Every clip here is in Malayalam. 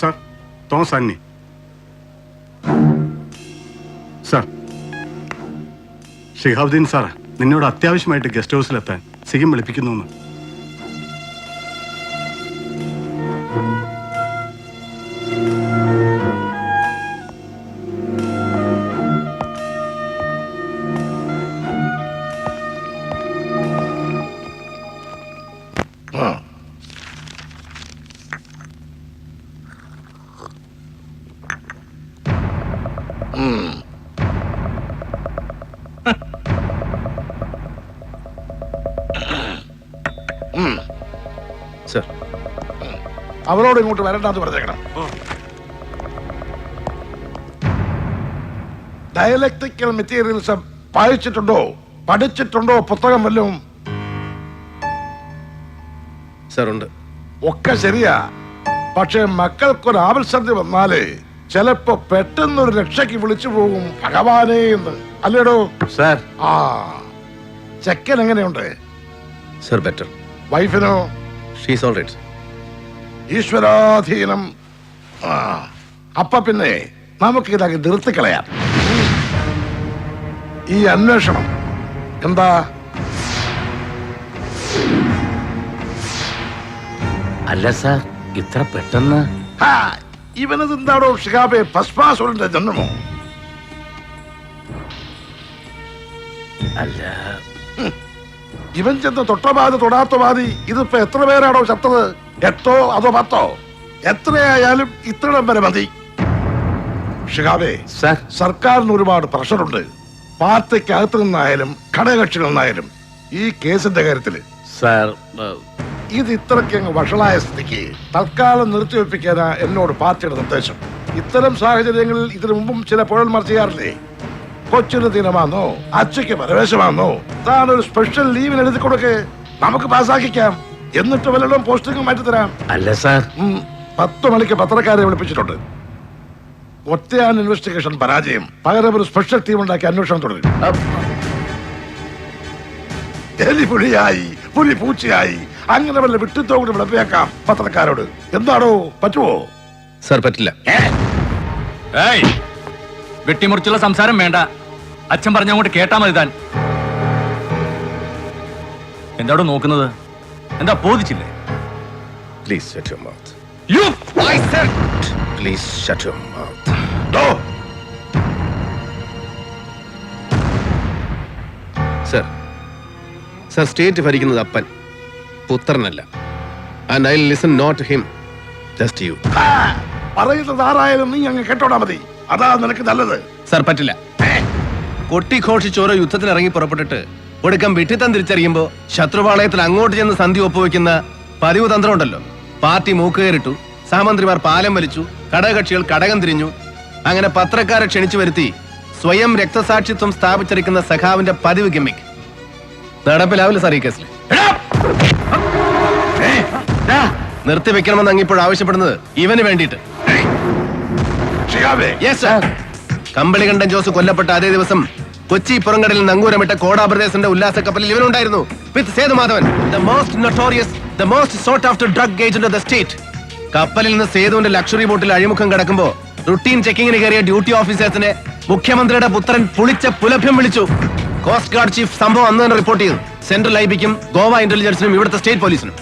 Sir, Thomas Antony. Sir, Shihabuddin sir നിന്നോട് അത്യാവശ്യമായിട്ട് ഗസ്റ്റ് ഹൗസിലെത്താൻ സിഗം വിളിപ്പിക്കുന്നു. അവരോട് ഇങ്ങോട്ട് വരണ്ടെന്ന് പറഞ്ഞേക്കണം. ഡയലക്ട്രിക്കൽ മെറ്റീരിയൽസ് വായിച്ചിട്ടുണ്ടോ, പഠിച്ചിട്ടുണ്ടോ? പുസ്തകം വല്ലതും? സാറുണ്ട്. ഒക്കെ ശരിയാ, പക്ഷെ മക്കൾക്കൊരു ആവശ്യത വന്നാലേ ചിലപ്പോ പെട്ടെന്നൊരു രക്ഷയ്ക്ക് വിളിച്ചു പോകും ഭഗവാനേ എന്ന്. അല്ലേടോ സാർ? ആ, ചെക്കൻ എങ്ങനെയുണ്ട്? Sir better. വൈഫിനോ? She's all right. ഈശ്വരാധീനം. അപ്പൊ പിന്നെ നമുക്ക് ഇതൊക്കെ നിർത്തിക്കളയാം. ഈ അന്വേഷണം എന്താ? അല്ല സാർ, ഇത്ര പെട്ടെന്ന്? ഇവനത് എന്താണോ ഷിഹാബെ, ഭസ്മാസുരന്റെ ജന്മമോ? അല്ല, ഇവൻ ചെന്ന് തൊട്ടപാതി തൊടാത്ത പാതി ഇതിപ്പോ എത്ര പേരാണോ ചത്തത്? 8 അതോ 10? എത്രയായാലും ഇത്രയും വരെ മതി. ഷിഹാബെ, സർക്കാരിന് ഒരുപാട് പ്രഷറുണ്ട്. പാർട്ടിക്കകത്തു നിന്നായാലും ഘടകകക്ഷികളിൽ നിന്നായാലും ഈ കേസിന്റെ കാര്യത്തില്. സാർ, ഇത് ഇത്രയ്ക്ക് അങ്ങ് വഷളായ സ്ഥിതിക്ക് തൽക്കാലം നിർത്തിവെപ്പിക്കാനാ എന്നോട് പാർട്ടിയുടെ നിർദ്ദേശം. ഇത്തരം സാഹചര്യങ്ങളിൽ ഇതിനു മുമ്പും ചില പുഴന്മാർ ചെയ്യാറില്ലേ? കൊച്ചിന് ദിനമാണോ, അച്ഛയ്ക്ക് പരവേശമാണോ, താനൊരു സ്പെഷ്യൽ ലീവിന് എഴുതി കൊടുക്ക്, നമുക്ക് പാസ്സാക്കിക്കാം, എന്നിട്ട് വല്ലതും പോസ്റ്റിംഗ് മാറ്റിത്തരാം. അല്ല സാർ, 10 മണിക്ക് പത്രക്കാരെ വിളിപ്പിച്ചിട്ടുണ്ട്. ഒറ്റയാൻ ഇൻവെസ്റ്റിഗേഷൻ പരാജയം. പകരം ഒരു സ്പെഷ്യൽ ടീം ഉണ്ടാക്കി അന്വേഷണം തുടരും. എലി പുലിയായി, പുലി പൂച്ചയായി, അങ്ങനെ വല്ല വിട്ടിത്തോട് വിളപ്പിയേക്കാം പത്രക്കാരോട്. എന്താണോ, പറ്റുമോ? സർ പറ്റില്ല. വെട്ടിമുറിച്ചുള്ള സംസാരം വേണ്ട. അച്ഛൻ പറഞ്ഞങ്ങോട്ട് കേട്ടാ മതി. താൻ എന്താടോ നോക്കുന്നത്? എന്താ ബോധിച്ചില്ലേ? Please shut your mouth. You! I said! Please shut your mouth. No! Sir, sir state ഭരിക്കുന്നത് അപ്പൻ, പുത്രനല്ല. And I listen not to him, just you. പറയുന്നത് ആരായാലും നീ അങ്ങ് കേട്ടോടാ മതി. അതാ നിനക്ക് നല്ലത്. സർ പറ്റില്ല. കൊട്ടിഘോഷിച്ചോരോ യുദ്ധത്തിന് ഇറങ്ങി പുറപ്പെട്ടിട്ട് ഒടുക്കം വിട്ടിത്തം തിരിച്ചറിയുമ്പോ ശത്രുപാളയത്തിൽ അങ്ങോട്ട് ചെന്ന് സന്ധി ഒപ്പുവെക്കുന്ന പതിവ് തന്ത്രം ഉണ്ടല്ലോ. പാർട്ടി മൂക്കുകയറിട്ടു, സഹമന്ത്രിമാർ പാലം വലിച്ചു, ഘടകകക്ഷികൾ കടകം തിരിഞ്ഞു. അങ്ങനെ പത്രക്കാരെ ക്ഷണിച്ചു വരുത്തി സ്വയം രക്തസാക്ഷിത്വം സ്ഥാപിച്ചിരിക്കുന്ന സഖാവിന്റെ പതിവ് ഗിമ്മിക് നടപ്പിലാവില്ല സാർ ഈ കേസിൽ. നിർത്തിവെക്കണമെന്ന് അങ്ങിപ്പോൾ ആവശ്യപ്പെടുന്നത് ഇവന് വേണ്ടിയിട്ട്. കമ്പളികണ്ഠൻ ജോസ് കൊല്ലപ്പെട്ട അതേ ദിവസം കൊച്ചി പുറങ്കടലിൽ നങ്കൂരമിട്ട കോടാ ബ്രദേഴ്സിന്റെ ഉല്ലാസ കപ്പലിൽ ഇവനുണ്ടായിരുന്നു വിത്ത് Sethumadhavan, the most notorious, the most sought after drug agent of the state. കപ്പലിൽ നിന്ന് സേതുവിന്റെ ലക്ഷറി ബോട്ടിൽ അഴിമുഖം കിടക്കുമ്പോ റുട്ടീൻ ചെക്കിങ്ങിന് കയറിയ ഡ്യൂട്ടി ഓഫീസേഴ്സിനെ മുഖ്യമന്ത്രിയുടെ പുത്രൻ പുളിച്ച പുലഭ്യം വിളിച്ചു. കോസ്റ്റ് ഗാർഡ് ചീഫ് സംഭവം അന്ന് തന്നെ റിപ്പോർട്ട് ചെയ്തു. സെൻട്രൽ ഐബിക്കും ഗോവ ഇന്റലിജൻസിനും ഇവിടുത്തെ സ്റ്റേറ്റ് പോലീസിനും.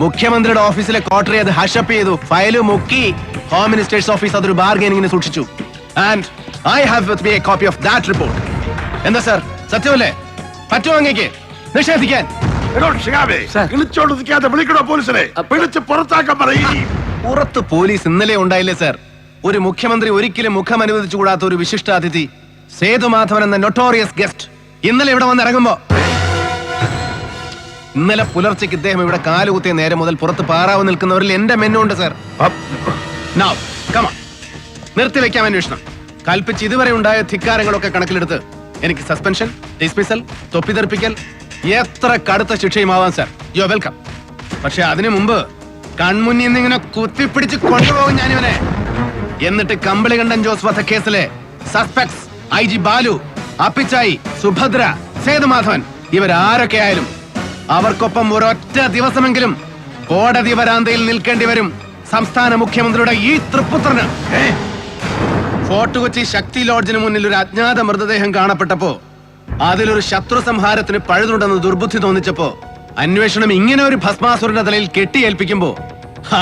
മുഖ്യമന്ത്രിയുടെ ഓഫീസിലെ ക്വാർട്ടറി അത് ഹാഷപ്പ് ചെയ്തു, ഫയല് മുക്കി. ഹോം മിനിസ്റ്റേഴ്സ് ഓഫീസ് അതൊരു ബാർഗെയിനിങ്ങിന് സൂക്ഷിച്ചു. And I have with me A copy of that report. എന്താ സാർ, സത്യമല്ലേ? പറ്റുമോ അങ്ങേക്ക് നിഷേധിക്കാൻ? പുറത്ത് പോലീസ് ഇന്നലെ ഉണ്ടായില്ലേ സാർ? ഒരു മുഖ്യമന്ത്രി ഒരിക്കലും മുഖം അനുവദിച്ചുകൂടാത്ത ഒരു വിശിഷ്ടാതിഥി സേതുമാധവൻ എന്ന നൊട്ടോറിയസ് ഗസ്റ്റ് ഇന്നലെ ഇവിടെ വന്നിറങ്ങുമ്പോ, ഇന്നലെ പുലർച്ചയ്ക്ക് ഇദ്ദേഹം ഇവിടെ കാലുകുത്തിയ നേരം മുതൽ പുറത്ത് പാറാവ് നിൽക്കുന്നവരിൽ എന്റെ മെന്നുണ്ട് സാർ. നിർത്തിവെക്കാം അന്വേഷണം. കൽപ്പിച്ച് ഇതുവരെ ഉണ്ടായ ധിക്കാരങ്ങളൊക്കെ കണക്കിലെടുത്ത് എനിക്ക് സസ്പെൻഷൻ, ഡിസ്മിസൽ, തൊപ്പിതെറിപ്പിക്കൽ, എത്ര കടുത്ത ശിക്ഷയുമാവാം സാർ. You are welcome. പക്ഷെ അതിനു മുമ്പ് കൺമുന്നിൽ നിന്ന് ഇങ്ങനെ കുത്തിപ്പിടിച്ച് കൊണ്ടുപോകും ഞാനിവനെ. എന്നിട്ട് കമ്പളികണ്ഠൻ ജോസ് വധക്കേസിലെ സസ്പെക്ട്സ് IG ബാലു, അപ്പിച്ചായി, സുഭദ്ര, സേതുമാധവൻ ഇവരാരൊക്കെ ആയാലും അവർക്കൊപ്പം ഒരൊറ്റ ദിവസമെങ്കിലും കോടതി വരാന്തയിൽ നിൽക്കേണ്ടി വരും. സംസ്ഥാന മുഖ്യമന്ത്രിയുടെ ഈ തൃപ്പുത്രന് ഫോർട്ട് കൊച്ചി ശക്തി ലോഡ്ജിന് മുന്നിൽ ഒരു അജ്ഞാത മൃതദേഹം കാണപ്പെട്ടപ്പോ അതിലൊരു ശത്രു സംഹാരത്തിന് പഴുതുണ്ടെന്ന് ദുർബുദ്ധി തോന്നിച്ചപ്പോ അന്വേഷണം ഇങ്ങനെ ഒരു ഭസ്മാസുരന്റെ തലയിൽ കെട്ടിയേൽപ്പിക്കുമ്പോ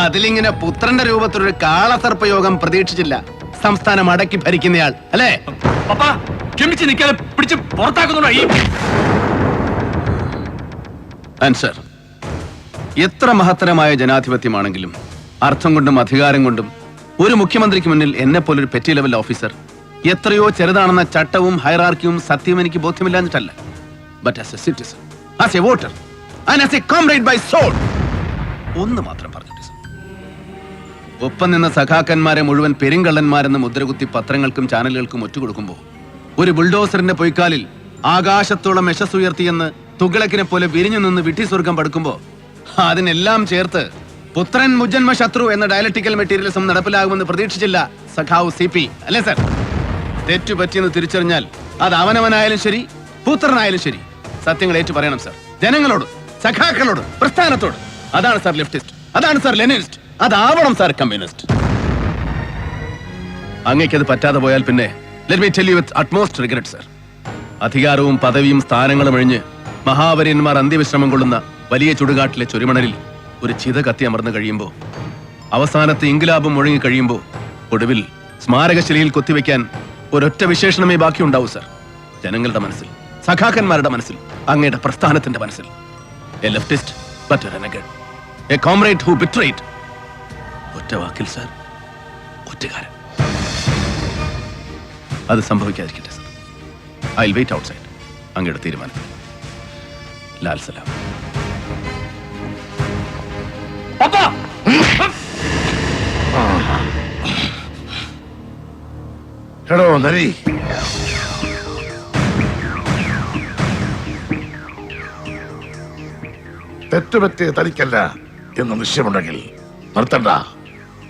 അതിലിങ്ങനെ പുത്രന്റെ രൂപത്തിലൊരു കാളസർപ്പയോഗം പ്രതീക്ഷിച്ചില്ല സംസ്ഥാനം അടക്കി ഭരിക്കുന്നയാൾ അല്ലേ? പപ്പാ ക്ഷമിച്ച് നിൽക്കാതെ പിടിച്ച് പുറത്താക്കുന്നുണ്ടോ ഈ ആൻസർ. എത്ര മഹത്തരമായ ജനാധിപത്യമാണെങ്കിലും അർത്ഥം കൊണ്ടും അധികാരം കൊണ്ടും ഒരു മുഖ്യമന്ത്രിക്ക് മുന്നിൽ എന്നെ പോലൊരു പെറ്റി ലെവൽ ഓഫീസർ എത്രയോ ചെറുതാണെന്ന ചട്ടവും ഹൈറാർക്കിയും സത്യം എനിക്ക് ബോധ്യമില്ലാഞ്ഞിട്ടല്ല. But as a citizen, as a voter and as a comrade by soul ഒന്ന് മാത്രം പറഞ്ഞിട്ട് ഒപ്പം നിന്ന സഖാക്കന്മാരെ മുഴുവൻ പെരുങ്കള്ളന്മാരെന്ന് മുദ്രകുത്തി പത്രങ്ങൾക്കും ചാനലുകൾക്കും ഒറ്റുകൊടുക്കുമ്പോൾ ഒരു ബുൾഡോസറിന്റെ പൊയ്ക്കാലിൽ ആകാശത്തോളം യശസ്സുയർത്തിയെന്ന് തുഗ്ലക്കിനെ പോലെ വിരിഞ്ഞു നിന്ന് വിട്ടി സ്വർഗം പടുക്കുമ്പോ അതിനെല്ലാം ചേർത്ത് പുത്രൻ മുജന്മ ശത്രു എന്ന ഡയലക്ടിക്കൽ മെറ്റീരിയലിസം നടപ്പിലാകുമെന്ന് പ്രതീക്ഷിച്ചില്ല സഖാവ് CP അല്ലേ സർ? തെറ്റുപറ്റിയെന്ന് തിരിച്ചറിഞ്ഞാൽ അത് അവനവനായാലും ശരി പുത്രനായാലും ശരി സത്യങ്ങൾ ഏറ്റു പറയണം സർ. ജനങ്ങളോട്, സഖാക്കളോട്, പ്രസ്ഥാനത്തോട്. അതാണ് സർ ലെഫ്റ്റിസ്റ്റ്, അതാണ് സർ ലെനിനിസ്റ്റ്, അതാവണം സർ കമ്മ്യൂണിസ്റ്റ്. അങ്ങേക്കത് പറ്റാതെ പോയാൽ പിന്നെ let me tell you with utmost regret sir, അധികാരവും പദവിയും സ്ഥാനങ്ങളും ഒഴിഞ്ഞ് മഹാവര്യന്മാർ അന്ത്യവിശ്രമം കൊള്ളുന്ന വലിയ ചുടുകാട്ടിലെ ചുരുമണലിൽ ഒരു ചിത കത്തി അമർന്നു കഴിയുമ്പോൾ, അവസാനത്തെ ഇൻകിലാബും മുഴങ്ങി കഴിയുമ്പോൾ, ഒടുവിൽ സ്മാരകശിലയിൽ കൊത്തിവെക്കാൻ ഒരൊറ്റ വിശേഷണമേ ബാക്കിയുണ്ടാവൂ സർ. ജനങ്ങളുടെ മനസ്സിൽ, സഖാക്കന്മാരുടെ മനസ്സിൽ, അങ്ങയുടെ പ്രസ്ഥാനത്തിന്റെ മനസ്സിൽ. A leftist but a renegade, a comrade who betrayed. ഒറ്റ വാക്കിൽ സർ, ഒറ്റക്കാരൻ. അത് സംഭവിക്കാതിരിക്കട്ടെ sir. I will wait outside. അങ്ങയുടെ തീരുമാനം. ലാൽ സലാം. പപ്പാ എടോ നരി, തെറ്റുപറ്റിയ തനിക്കല്ല എന്ന് നിശ്ചയമുണ്ടെങ്കിൽ നിർത്തണ്ട,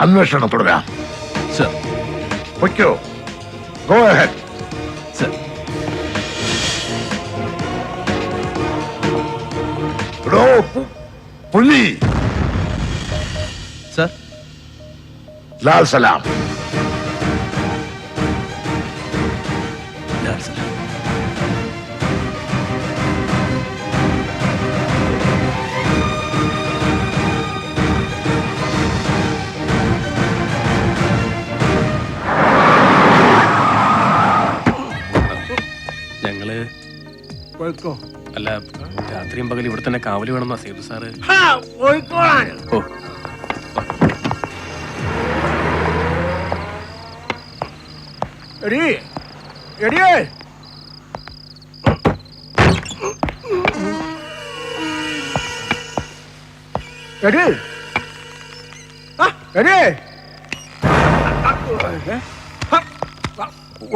അന്വേഷണം തുടരാം. സർ. പൊയ്ക്കോ, ഗോ അഹെഡ്. സർ. എടോ പുലി. സർ. ലാൽ സലാം. ലാൽ സലാം. ഞങ്ങള് അല്ല രാത്രിയും പകൽ ഇവിടെ തന്നെ കാവല് വേണമെന്നാ സേതു സാറ്. ഓ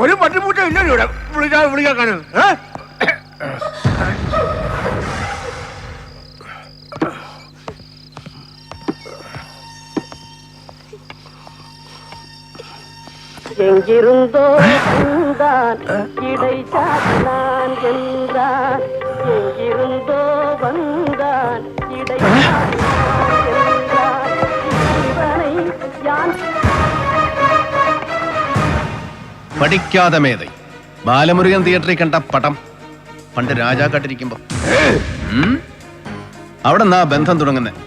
ഒരു പട്ടിമുട്ട ഇല്ലല്ലോ ഇവിടെ വിളിക്കാനും. எங்கிருந்தோ வந்தான் இடை சாத்தினான் என்றான், எங்கிருந்தோ வந்தான் இடை சாத்தினான் என்றான், இவனை யான் പഠിക്കാതെ മേதை ബാലമുരുകൻ തിയേറ്ററിൽ കണ്ട പടം പണ്ട് രാജാക്കാട്ടിരിക്കുമ്പോ അവിടെ നിന്നാ ബന്ധം തുടങ്ങുന്നത്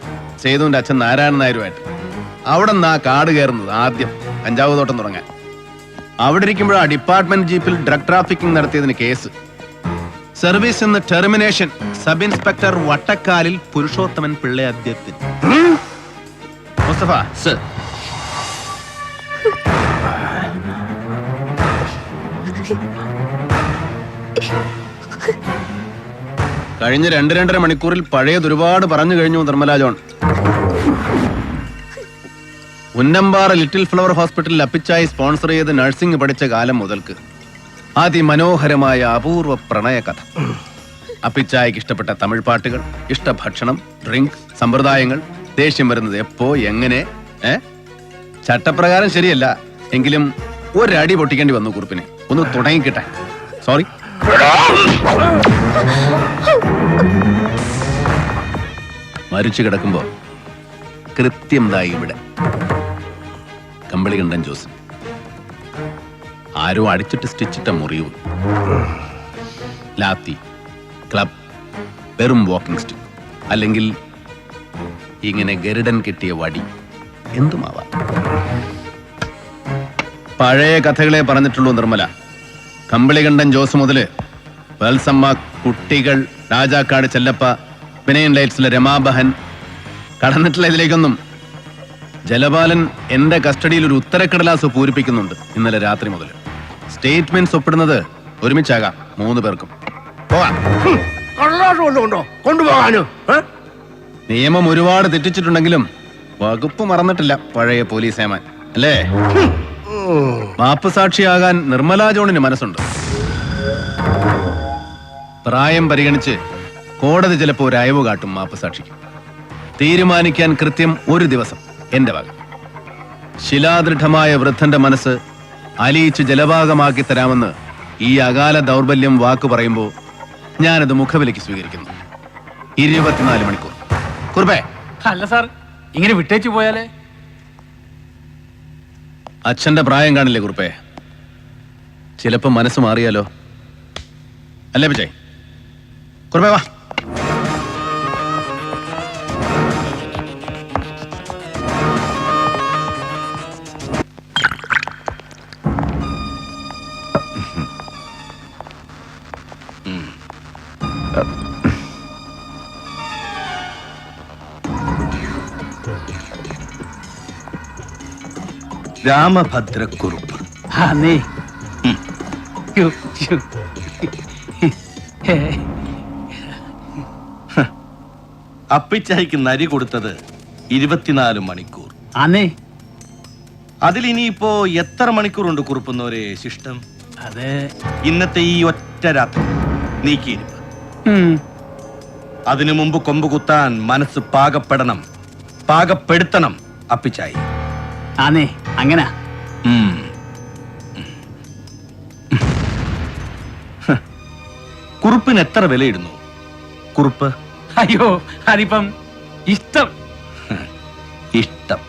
സേതുവിന്റെ അച്ഛൻ നാരായണൻ നായരുമായിട്ട്. അവിടെ നിന്നാ കാട് കയറുന്നത് ആദ്യം കഞ്ചാവ് തോട്ടം തുടങ്ങാൻ. അവിടെ ഇരിക്കുമ്പോഴാ ഡിപ്പാർട്ട്മെന്റ് ജീപ്പിൽ ഡ്രഗ് ട്രാഫിക്കിംഗ് നടത്തിയതിന് കേസ്. സർവീസ് നിന്ന് termination sub inspector Vattakkalil Purushothaman Pillai അധ്യക്ഷൻ. മുസ്തഫ സർ. കഴിഞ്ഞ 2-2.5 മണിക്കൂറിൽ പഴയത് ഒരുപാട് പറഞ്ഞു കഴിഞ്ഞു Nirmala John. Unnampara little flower ഹോസ്പിറ്റലിൽ അപ്പിച്ചായി സ്പോൺസർ ചെയ്ത് നഴ്സിംഗ് പഠിച്ച കാലം മുതൽക്ക് അതിമനോഹരമായ അപൂർവ പ്രണയ കഥ. അപ്പിച്ചായിക്ക് ഇഷ്ടപ്പെട്ട തമിഴ് പാട്ടുകൾ, ഇഷ്ടഭക്ഷണം, ഡ്രിങ്ക്, സമ്പ്രദായങ്ങൾ, ദേഷ്യം വരുന്നത് എപ്പോ എങ്ങനെ. ചട്ടപ്രകാരം ശരിയല്ല എങ്കിലും ഒരടി പൊട്ടിക്കേണ്ടി വന്നു കുറിപ്പിന്. ഒന്ന് തുടങ്ങിക്കിട്ടെ. സോറി. മരിച്ചു കിടക്കുമ്പോ കൃത്യം ഇവിടെ കമ്പളികണ്ഠൻ ജോസ്. ആരോ അടിച്ചിട്ട് സ്റ്റിച്ചിട്ട മുറിവ്, ലാത്തി, ക്ലബ്, വെറും വാക്കിംഗ് സ്റ്റിക്ക്, അല്ലെങ്കിൽ ഇങ്ങനെ ഗരുഡൻ കെട്ടിയ വടി, എന്തുമാവാം. പഴയ കഥകളെ പറഞ്ഞിട്ടുള്ളൂ നിർമ്മല. കമ്പളികണ്ഠൻ ജോസ് മുതല് വത്സമ്മ, കുട്ടികൾ, രാജാക്കാട് ചെല്ലപ്പ, വിനയൻ ലൈറ്റ്സിലെ രമാബഹൻ, കടന്നിട്ടില്ല ഇതിലേക്കൊന്നും. ജലപാലൻ എന്റെ കസ്റ്റഡിയിൽ ഒരു ഉത്തരക്കടലാസ് പൂരിപ്പിക്കുന്നുണ്ട് ഇന്നലെ രാത്രി മുതൽ. സ്റ്റേറ്റ്മെന്റ്സ് ഒപ്പിടുന്നത് ഒരുമിച്ചാകാം 3 പേർക്കും. പോകാം. കടലാസ് കൊണ്ടുകൊണ്ടോ കൊണ്ടുപോകാനോ? നിയമം ഒരുപാട് തെറ്റിച്ചിട്ടുണ്ടെങ്കിലും വകുപ്പ് മറന്നിട്ടില്ല പഴയ പോലീസ് ഏമാൻ, അല്ലേ? മാപ്പ് സാക്ഷിയാകാൻ നിർമ്മലാ ജോണിന് മനസ്സുണ്ട്. പ്രായം പരിഗണിച്ച് കോടതി ചിലപ്പോൾ ഒരു അയവ് കാട്ടും മാപ്പ് സാക്ഷിക്ക്. തീരുമാനിക്കാൻ കൃത്യം 1 ദിവസം എന്റെ വക. ശിലാദൃഢമായ വൃദ്ധന്റെ മനസ്സ് അലിയിച്ച് ജലഭാഗമാക്കി തരാമെന്ന് ഈ അകാല ദൗർബല്യം വാക്ക് പറയുമ്പോൾ ഞാനത് മുഖവിലേക്ക് സ്വീകരിക്കുന്നു. 24 മണിക്കൂർ. കുറുപ്പേ, അല്ല സാർ, ഇങ്ങനെ വിട്ടേച്ചു പോയാലേ? അച്ഛന്റെ പ്രായം കാണില്ലേ കുറുപ്പേ? ചിലപ്പോ മനസ്സ് മാറിയാലോ, അല്ലേ പിച്ചേ? കുറുപ്പേ വാ. രാമഭദ്രക്കുറുപ്പ്. അപ്പിച്ചായിക്ക് നരി കൊടുത്തത് 24 മണിക്കൂർ. അതിലിനിയിപ്പോ എത്ര മണിക്കൂറുണ്ട് കുറുപ്പുന്നവരെ ശിഷ്ടം? അതെ, ഇന്നത്തെ ഈ ഒറ്റ രാത്രി നീക്കിയിരിപ്പ്. അതിനു മുമ്പ് കൊമ്പ് കുത്താൻ മനസ്സ് പാകപ്പെടണം, പാകപ്പെടുത്തണം അപ്പിച്ചായി. അങ്ങനെ കുറുപ്പിന് എത്ര വിലയിടുന്നു കുറുപ്പ്? അയ്യോ, അതിപ്പം ഇഷ്ടം. ഇഷ്ടം.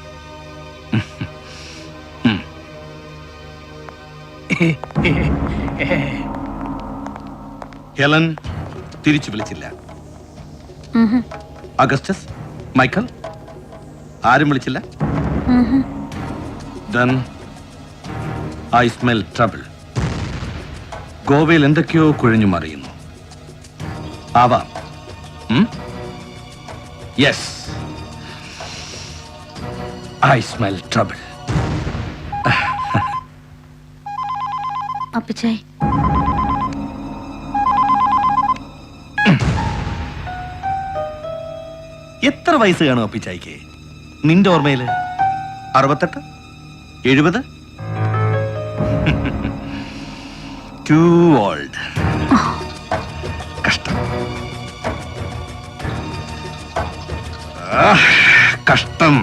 ഹെലൻ തിരിച്ചു വിളിച്ചില്ല. അഗസ്റ്റസ്, മൈക്കൽ ആരും വിളിച്ചില്ല. Then I smell trouble. ഗോവയിൽ എന്തൊക്കെയോ കുഴഞ്ഞു മറിയുന്നു. ആവാം. Yes, I smell trouble. അപ്പച്ചായി, എത്ര വയസ്സ് കാണും അപ്പിച്ചായിക്ക് നിന്റെ ഓർമ്മയില്? 68, 70? Too old. കഷ്ടം. കഷ്ടം.